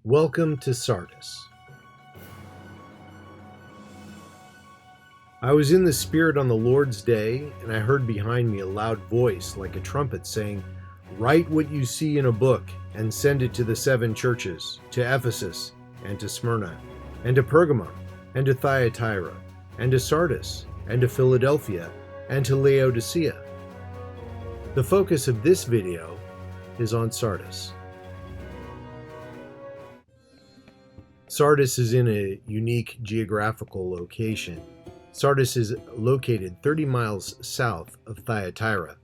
Welcome to Sardis. I was in the Spirit on the Lord's day, and I heard behind me a loud voice like a trumpet saying, "Write what you see in a book, and send it to the 7 churches, to Ephesus, and to Smyrna, and to Pergamum, and to Thyatira, and to Sardis, and to Philadelphia, and to Laodicea." The focus of this video is on Sardis. Sardis is in a unique geographical location. Sardis is located 30 miles south of Thyatira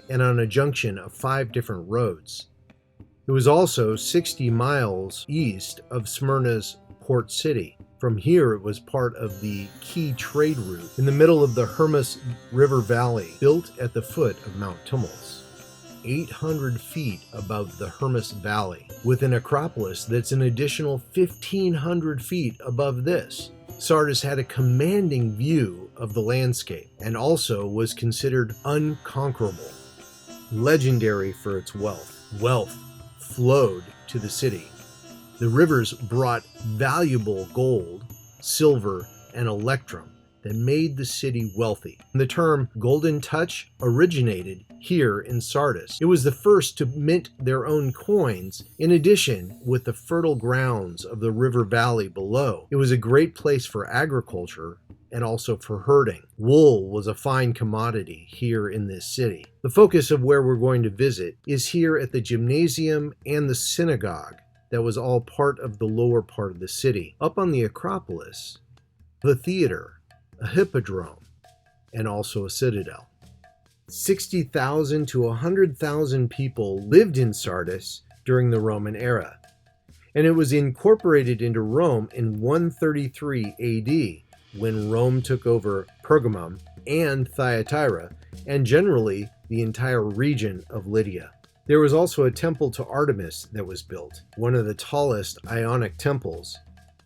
and on a junction of 5 different roads. It was also 60 miles east of Smyrna's port city. From here, it was part of the key trade route in the middle of the Hermus River Valley, built at the foot of Mount Tumulus, 800 feet above the Hermus Valley, with an acropolis that's an additional 1,500 feet above this. Sardis had a commanding view of the landscape and also was considered unconquerable. Legendary for its wealth flowed to the city. The rivers brought valuable gold, silver, and electrum that made the city wealthy. The term golden touch originated here in Sardis. It was the first to mint their own coins. In addition, with the fertile grounds of the river valley below, it was a great place for agriculture and also for herding. Wool was a fine commodity here in this city. The focus of where we're going to visit is here at the gymnasium and the synagogue that was all part of the lower part of the city. Up on the Acropolis, the theater, a hippodrome, and also a citadel. 60,000 to 100,000 people lived in Sardis during the Roman era, and it was incorporated into Rome in 133 AD when Rome took over Pergamum and Thyatira, and generally the entire region of Lydia. There was also a temple to Artemis that was built, one of the tallest Ionic temples.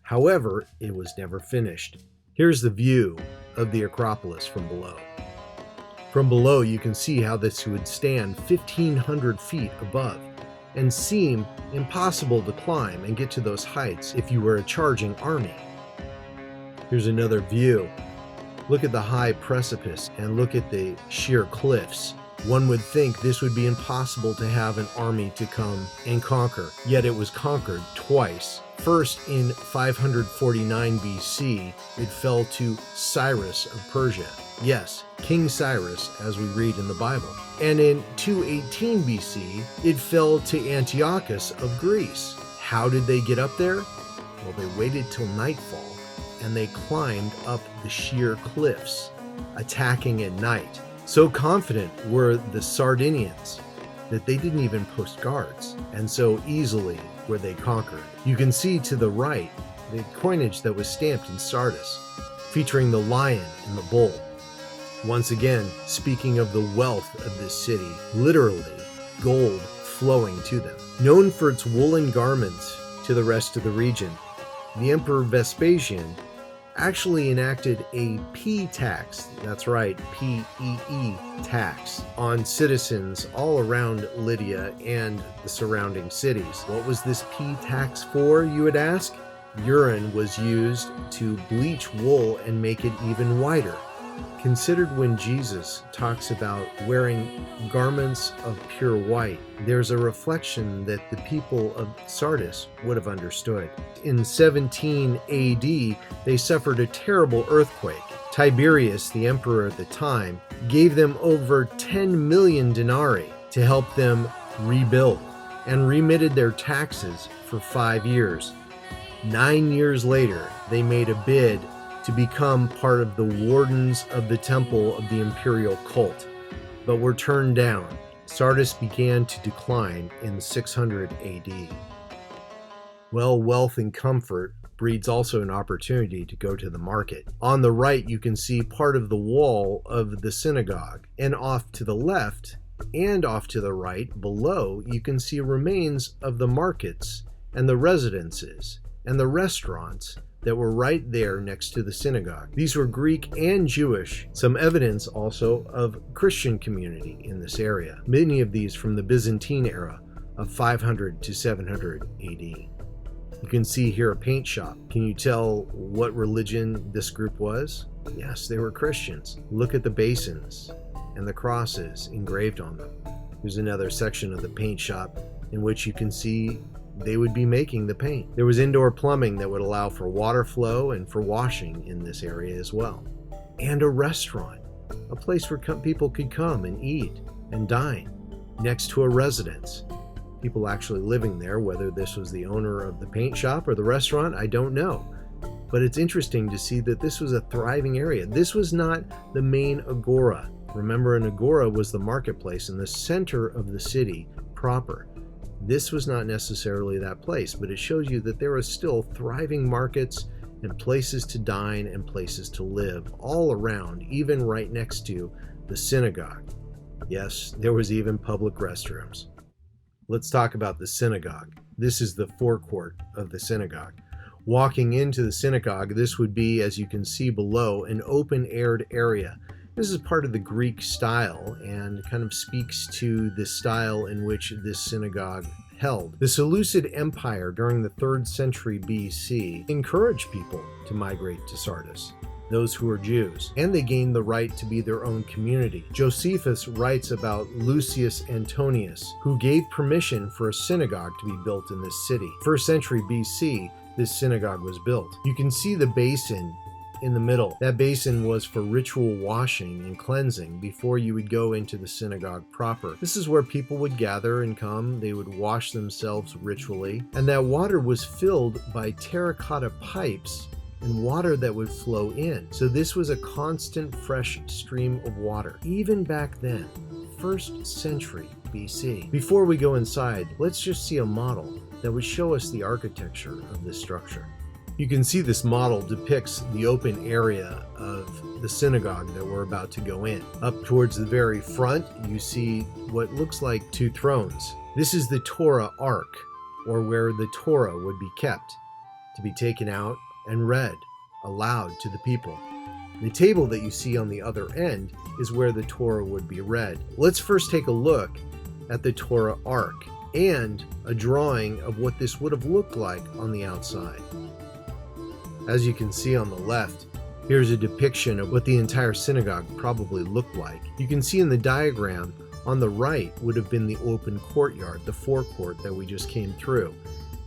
However, it was never finished. Here's the view of the Acropolis from below. From below, you can see how this would stand 1,500 feet above and seem impossible to climb and get to those heights if you were a charging army. Here's another view. Look at the high precipice and look at the sheer cliffs. One would think this would be impossible to have an army to come and conquer, yet it was conquered twice. First, in 549 BC, it fell to Cyrus of Persia. Yes, King Cyrus, as we read in the Bible. And in 218 BC, it fell to Antiochus of Greece. How did they get up there? Well, they waited till nightfall, and they climbed up the sheer cliffs, attacking at night. So confident were the Sardinians that they didn't even post guards, and so easily were they conquered. You can see to the right the coinage that was stamped in Sardis, featuring the lion and the bull. Once again, speaking of the wealth of this city, literally gold flowing to them. Known for its woolen garments to the rest of the region, the Emperor Vespasian actually enacted a P tax, that's right, P-E-E tax, on citizens all around Lydia and the surrounding cities. What was this P tax for, you would ask? Urine was used to bleach wool and make it even whiter. Considered when Jesus talks about wearing garments of pure white, there's a reflection that the people of Sardis would have understood. In 17 AD, they suffered a terrible earthquake. Tiberius, the emperor at the time, gave them over 10 million denarii to help them rebuild and remitted their taxes for 5 years. 9 years later, they made a bid to become part of the wardens of the temple of the imperial cult, but were turned down. Sardis began to decline in 600 AD. Well, wealth and comfort breeds also an opportunity to go to the market. On the right, you can see part of the wall of the synagogue, and off to the left and off to the right below, you can see remains of the markets and the residences and the restaurants that were right there next to the synagogue. These were Greek and Jewish, some evidence also of Christian community in this area, many of these from the Byzantine era of 500 to 700 AD. You can see here a paint shop. Can you tell what religion this group was? Yes, they were Christians. Look at the basins and the crosses engraved on them. Here's another section of the paint shop in which you can see they would be making the paint. There was indoor plumbing that would allow for water flow and for washing in this area as well. And a restaurant, a place where people could come and eat and dine next to a residence. People actually living there, whether this was the owner of the paint shop or the restaurant, I don't know. But it's interesting to see that this was a thriving area. This was not the main agora. Remember, an agora was the marketplace in the center of the city proper. This was not necessarily that place, but it shows you that there are still thriving markets and places to dine and places to live all around, even right next to the synagogue. Yes, there was even public restrooms. Let's talk about the synagogue. This is the forecourt of the synagogue. Walking into the synagogue, this would be, as you can see below, an open-aired area. This is part of the Greek style and kind of speaks to the style in which this synagogue held. The Seleucid Empire during the 3rd century BC encouraged people to migrate to Sardis, those who were Jews, and they gained the right to be their own community. Josephus writes about Lucius Antonius, who gave permission for a synagogue to be built in this city. 1st century BC, this synagogue was built. You can see the basin in the middle. That basin was for ritual washing and cleansing before you would go into the synagogue proper. This is where people would gather and come. They would wash themselves ritually, and that water was filled by terracotta pipes and water that would flow in. So this was a constant fresh stream of water, even back then, 1st century BC. Before we go inside, let's just see a model that would show us the architecture of this structure. You can see this model depicts the open area of the synagogue that we're about to go in. Up towards the very front, you see what looks like 2 thrones. This is the Torah Ark, or where the Torah would be kept, to be taken out and read aloud to the people. The table that you see on the other end is where the Torah would be read. Let's first take a look at the Torah Ark and a drawing of what this would have looked like on the outside. As you can see on the left, here's a depiction of what the entire synagogue probably looked like. You can see in the diagram on the right would have been the open courtyard, the forecourt that we just came through.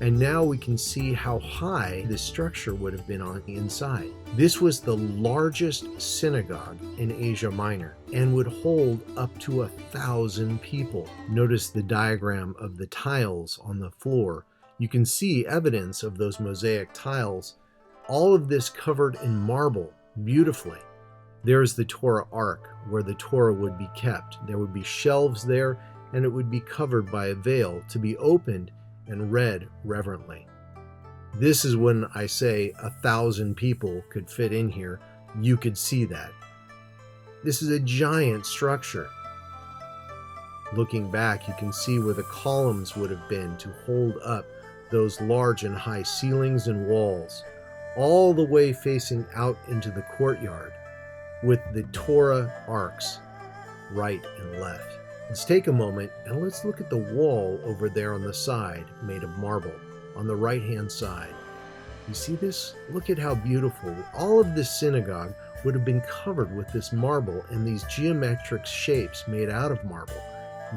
And now we can see how high this structure would have been on the inside. This was the largest synagogue in Asia Minor and would hold up to 1,000 people. Notice the diagram of the tiles on the floor. You can see evidence of those mosaic tiles. All of this covered in marble beautifully. There's the Torah Ark where the Torah would be kept. There would be shelves there, and it would be covered by a veil to be opened and read reverently. This is when I say 1,000 people could fit in here. You could see that. This is a giant structure. Looking back, you can see where the columns would have been to hold up those large and high ceilings and walls, all the way facing out into the courtyard with the Torah arcs right and left. Let's take a moment and let's look at the wall over there on the side made of marble on the right hand side. You see this? Look at how beautiful. All of this synagogue would have been covered with this marble and these geometric shapes made out of marble.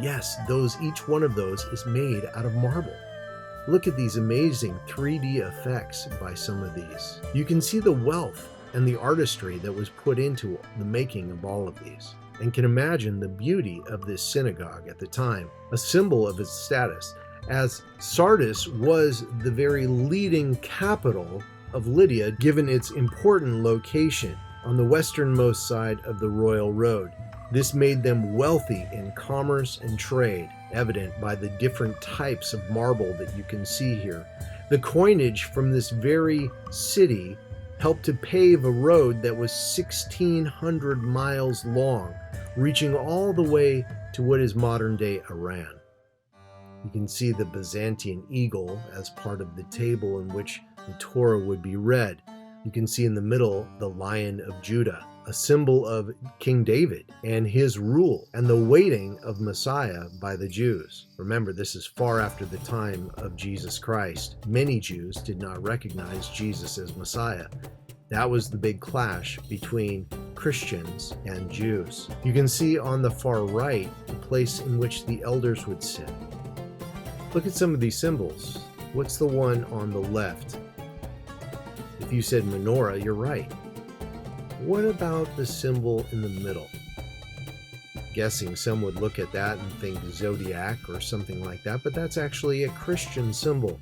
Yes, each one of those is made out of marble. Look at these amazing 3D effects by some of these. You can see the wealth and the artistry that was put into the making of all of these, and can imagine the beauty of this synagogue at the time, a symbol of its status, as Sardis was the very leading capital of Lydia, given its important location on the westernmost side of the Royal Road. This made them wealthy in commerce and trade, evident by the different types of marble that you can see here. The coinage from this very city helped to pave a road that was 1,600 miles long, reaching all the way to what is modern-day Iran. You can see the Byzantine eagle as part of the table in which the Torah would be read. You can see in the middle the Lion of Judah. a symbol of King David and his rule and the waiting of Messiah by the Jews. Remember, this is far after the time of Jesus Christ. Many Jews did not recognize Jesus as Messiah. That was the big clash between Christians and Jews. You can see on the far right the place in which the elders would sit. Look at some of these symbols. What's the one on the left? If you said menorah, you're right. What about the symbol in the middle? Guessing some would look at that and think zodiac or something like that, but that's actually a Christian symbol.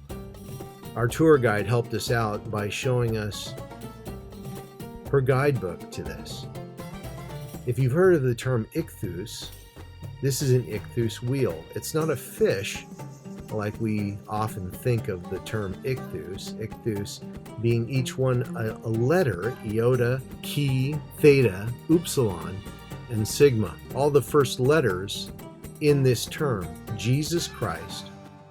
Our tour guide helped us out by showing us her guidebook to this. If you've heard of the term ichthus, this is an ichthus wheel. It's not a fish like we often think of the term ichthus. Ichthus being each one a letter: iota, chi, theta, upsilon, and sigma. All the first letters in this term: Jesus Christ,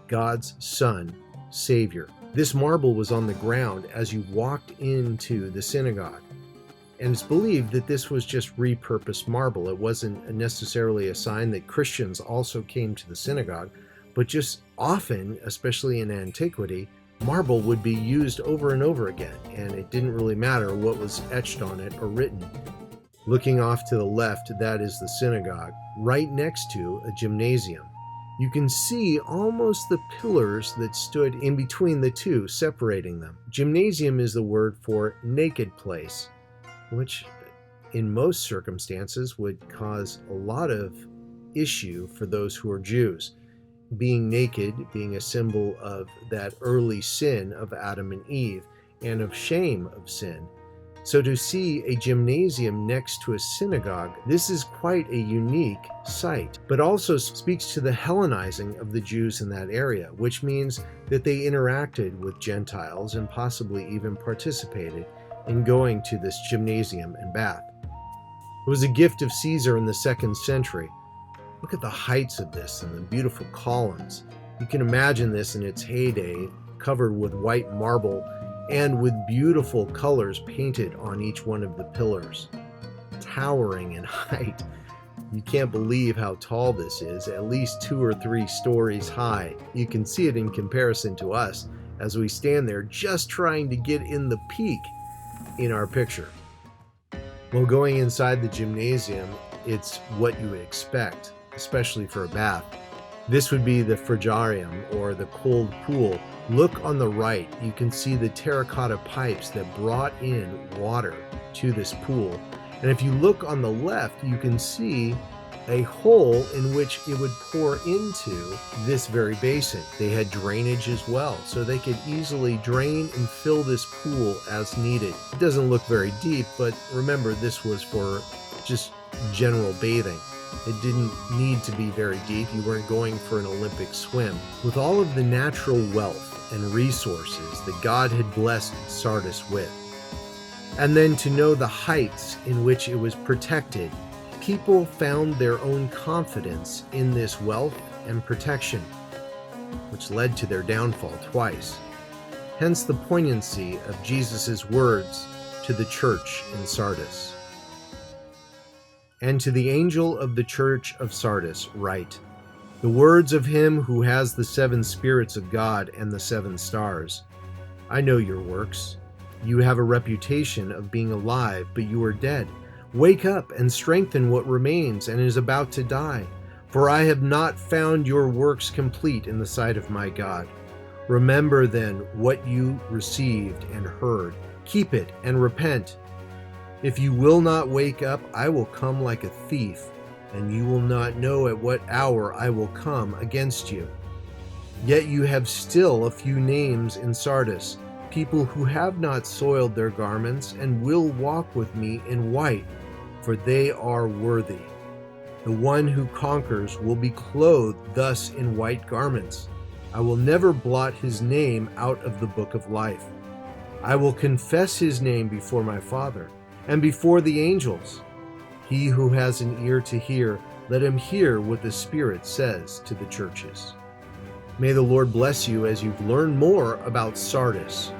God's Son, Savior. This marble was on the ground as you walked into the synagogue. And it's believed that this was just repurposed marble. It wasn't necessarily a sign that Christians also came to the synagogue, but just often, especially in antiquity, marble would be used over and over again, and it didn't really matter what was etched on it or written. Looking off to the left, that is the synagogue, right next to a gymnasium. You can see almost the pillars that stood in between the two, separating them. Gymnasium is the word for naked place, which in most circumstances would cause a lot of issue for those who are Jews. Being naked being a symbol of that early sin of Adam and Eve and of shame of sin. So to see a gymnasium next to a synagogue, this is quite a unique sight, but also speaks to the Hellenizing of the Jews in that area, which means that they interacted with Gentiles and possibly even participated in going to this gymnasium and bath. It was a gift of Caesar in the 2nd century. Look at the heights of this and the beautiful columns. You can imagine this in its heyday, covered with white marble and with beautiful colors painted on each one of the pillars. Towering in height. You can't believe how tall this is, at least 2 or 3 stories high. You can see it in comparison to us as we stand there just trying to get in the peak in our picture. Well, going inside the gymnasium, it's what you would expect, especially for a bath. This would be the frigarium, or the cold pool. Look on the right, you can see the terracotta pipes that brought in water to this pool. And if you look on the left, you can see a hole in which it would pour into this very basin. They had drainage as well, so they could easily drain and fill this pool as needed. It doesn't look very deep, but remember, this was for just general bathing. It didn't need to be very deep. You weren't going for an Olympic swim. With all of the natural wealth and resources that God had blessed Sardis with, and then to know the heights in which it was protected, people found their own confidence in this wealth and protection, which led to their downfall twice. Hence the poignancy of Jesus' words to the church in Sardis. And to the angel of the church of Sardis write, the words of him who has the 7 spirits of God and the 7 stars. I know your works. You have a reputation of being alive, but you are dead. Wake up and strengthen what remains and is about to die. For I have not found your works complete in the sight of my God. Remember then what you received and heard. Keep it and repent. If you will not wake up, I will come like a thief, and you will not know at what hour I will come against you. Yet you have still a few names in Sardis, people who have not soiled their garments and will walk with me in white, for they are worthy. The one who conquers will be clothed thus in white garments. I will never blot his name out of the book of life. I will confess his name before my Father and before the angels. He who has an ear to hear, let him hear what the Spirit says to the churches. May the Lord bless you as you learn more about Sardis.